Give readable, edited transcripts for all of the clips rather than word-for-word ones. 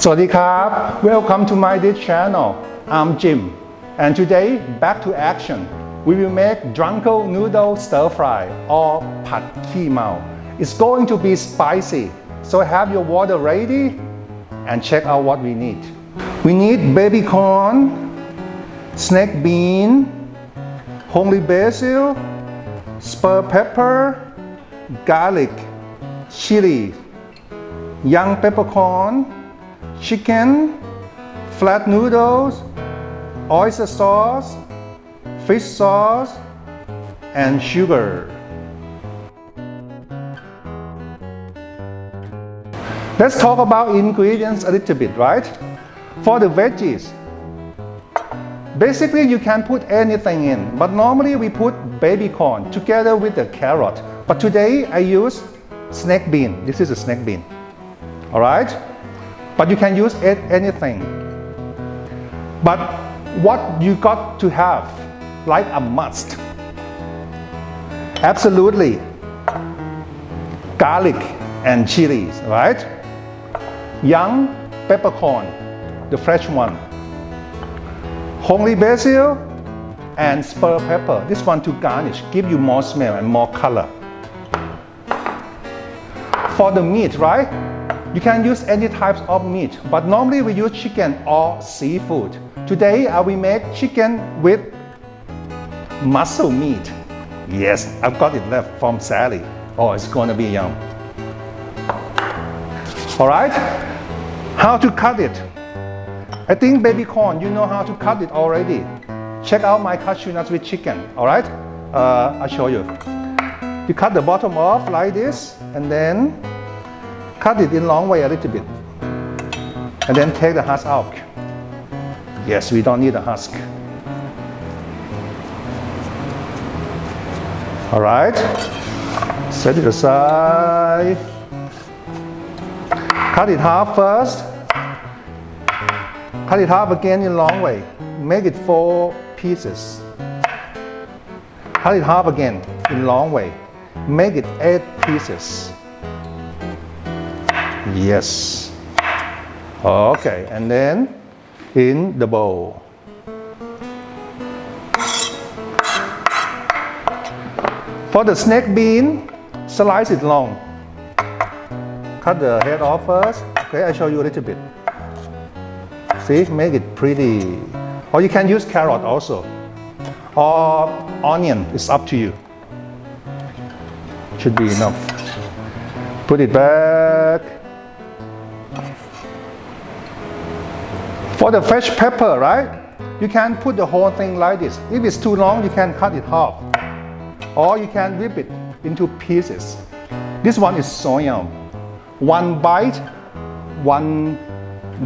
Sawadee krab, welcome to my dish channel. I'm Jim, and today back to action. We will make Drunken noodle stir fry or Pad Kee Maow. It's going to be spicy, so have your water ready and check out what we need. We need baby corn, snake bean, homely basil, spur pepper, garlic, chili, young peppercorn, chicken, flat noodles, oyster sauce, fish sauce, and sugar. Let's talk about ingredients a little bit, right? For the veggies, basically you can put anything in, but normally we put baby corn together with the carrot. But today I use snake bean. This is a snake bean. Alright? But you can use anything. But what you got to have, like a must, absolutely, garlic and chilies, right? Young peppercorn, the fresh one, homely basil, and spur pepper. This one to garnish, give you more smell and more color. For the meat, right? You can use any types of meat, but normally we use chicken or seafood. Today I will make chicken with muscle meat. Yes, I've got it left from Sally. Oh, it's gonna be yum. Alright, how to cut it? I think baby corn, you know how to cut it already. Check out my cashew nuts with chicken, alright? I'll show you. You cut the bottom off like this, and then cut it in long way a little bit. And then take the husk out. Yes, we don't need a husk. Alright, set it aside. Cut it half first. Cut it half again in long way. Make it 4 pieces. Cut it half again in long way. Make it 8 pieces. Yes. Okay, and then in the bowl. For the snake bean, slice it long. Cut the head off first. Okay, I'll show you a little bit. See, make it pretty. Or you can use carrot also. Or onion, it's up to you. Should be enough. Put it back. For the fresh pepper, right? You can put the whole thing like this. If it's too long, you can cut it half. Or you can rip it into pieces. This one is so yum. One bite, one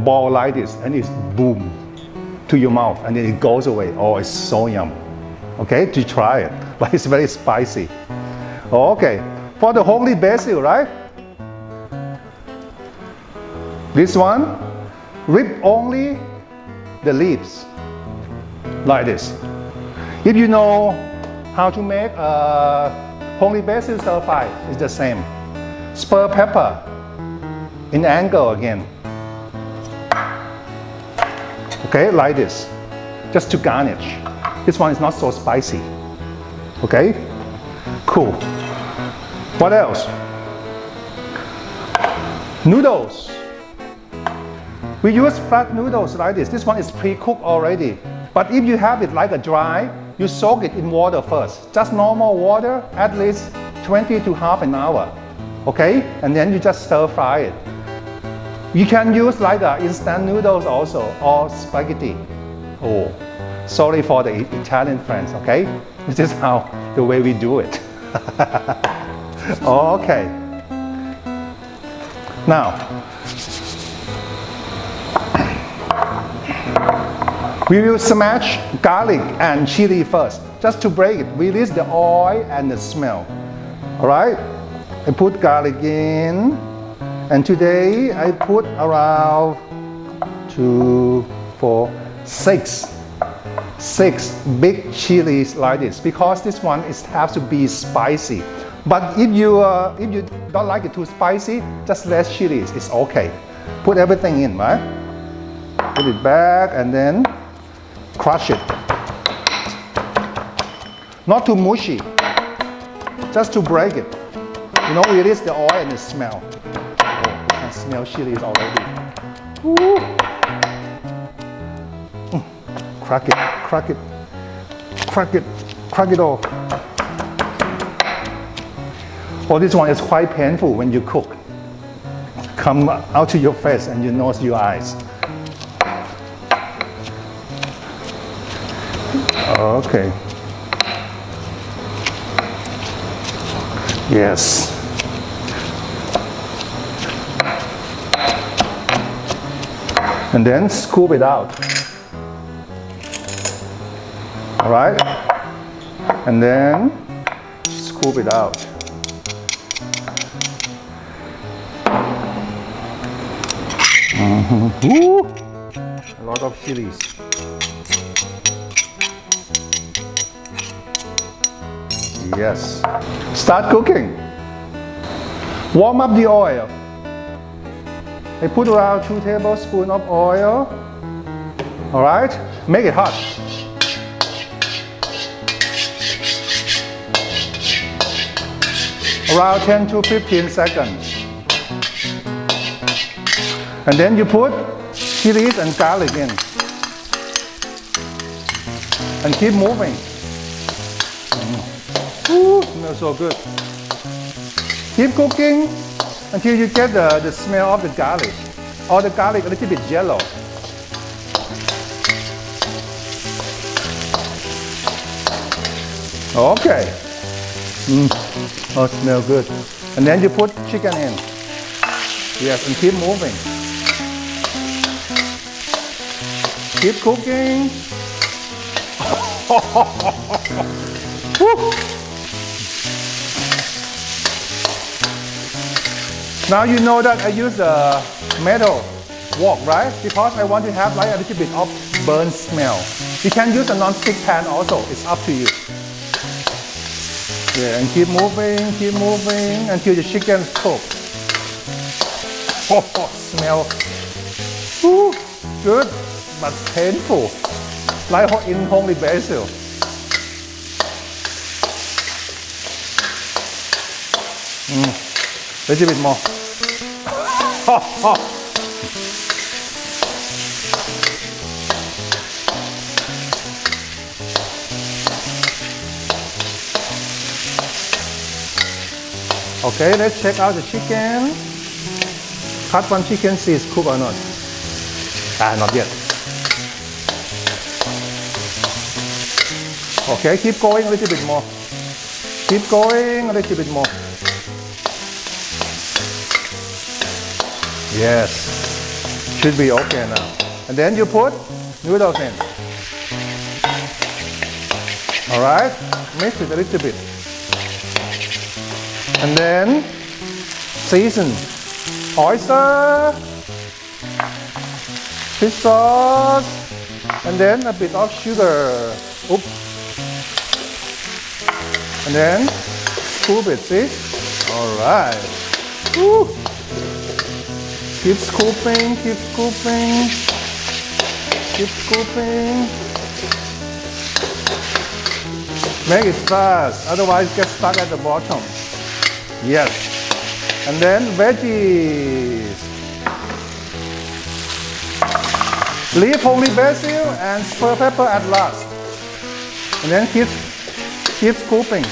ball like this, and it's boom to your mouth, and then it goes away. Oh, it's so yum. Okay, to try it, but it's very spicy. Okay, for the homely basil, right? This one, rip only the leaves, like this. If you know how to make homely basil stir fry, it's the same. Spur pepper in angle again. Okay, like this, just to garnish. This one is not so spicy. Okay, cool. What else? Noodles. We use flat noodles like this. This one is pre-cooked already. But if you have it like a dry, you soak it in water first. Just normal water, at least 20 to half an hour. Okay, and then you just stir fry it. You can use like instant noodles also, or spaghetti. Oh, sorry for the Italian friends, okay? This is how the way we do it. Okay. Now, we will smash garlic and chili first, just to break it. Release the oil and the smell. Alright? I put garlic in. And today I put around 2, 4, 6 big chilies like this, because this one has to be spicy. But if you don't like it too spicy, just less chilies, it's okay. Put everything in, right? Put it back and then crush it. Not too mushy, just to break it. You know, it is the oil and the smell. Oh, you can smell chilies already. Woo. Crack it, crack it, crack it, crack it all. Oh, this one is quite painful when you cook. Come out to your face and your nose, your eyes. Okay. Yes. And then scoop it out. All right? And then scoop it out. Woo! A lot of chilies. Yes. Start cooking. Warm up the oil. I put around 2 tablespoons of oil. All right? Make it hot. Around 10 to 15 seconds. And then you put chilies and garlic in. And keep moving. Ooh, smells so good. Keep cooking until you get the smell of the garlic. Or the garlic a little bit yellow. Okay. Oh, smells good. And then you put chicken in. Yes, and keep moving. Keep cooking. Now you know that I use a metal wok, right? Because I want to have like a little bit of burnt smell. You can use a non-stick pan also. It's up to you. Yeah, and keep moving until the chicken is cooked. Oh, smell. Woo, good, but painful. Like in only basil. Little bit more. Okay, let's check out the chicken. Cut one chicken, see it's cooked or not. Not yet. Okay, keep going a little bit more. Keep going a little bit more. Yes, should be okay now. And then you put noodles in. All right, mix it a little bit. And then season oyster, fish sauce, and then a bit of sugar. Oops. And then scoop it, see? All right. Woo. Keep scooping, keep scooping, keep scooping. Make it fast, otherwise get stuck at the bottom. Yes. And then veggies. Leave only basil and spur pepper at last. And then keep scooping.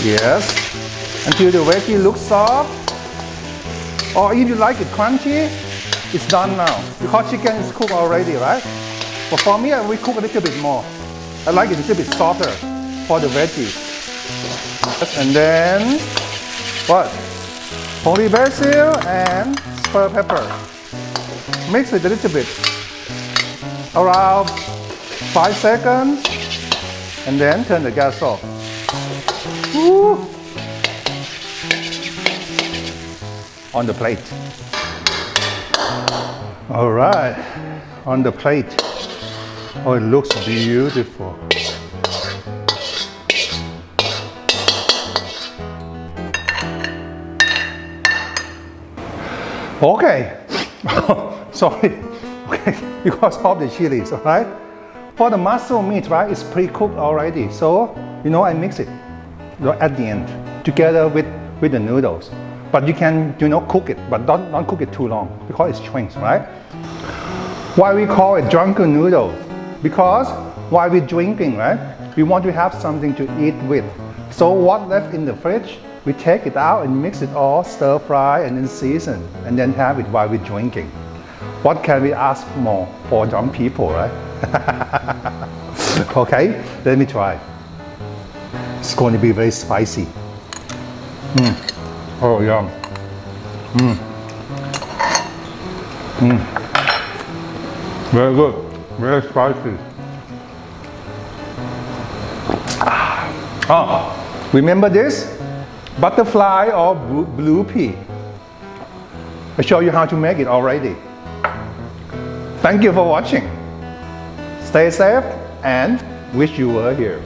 Yes, until the veggie looks soft. Or if you like it crunchy, it's done now. Because chicken is cooked already, right? But for me, we cook a little bit more. I like it a little bit softer for the veggies. And then, what? Holy basil and spur pepper. Mix it a little bit. Around 5 seconds. And then turn the gas off. Woo. On the plate. All right, on the plate. Oh, it looks beautiful. Okay, sorry, okay, because of the chilies, all right? For the mussel meat, right, it's pre-cooked already. So, I mix it at the end together with the noodles. But you can, cook it, but don't cook it too long because it shrinks, right? Why we call it drunken noodle? Because while we're drinking, right, we want to have something to eat with. So what left in the fridge, we take it out and mix it all, stir fry and then season, and then have it while we're drinking. What can we ask more for drunk people, right? Okay, let me try. It's going to be very spicy. Oh, yum. Very good, very spicy. Oh, remember this? Butterfly or blue pea. I show you how to make it already. Thank you for watching. Stay safe and wish you were here.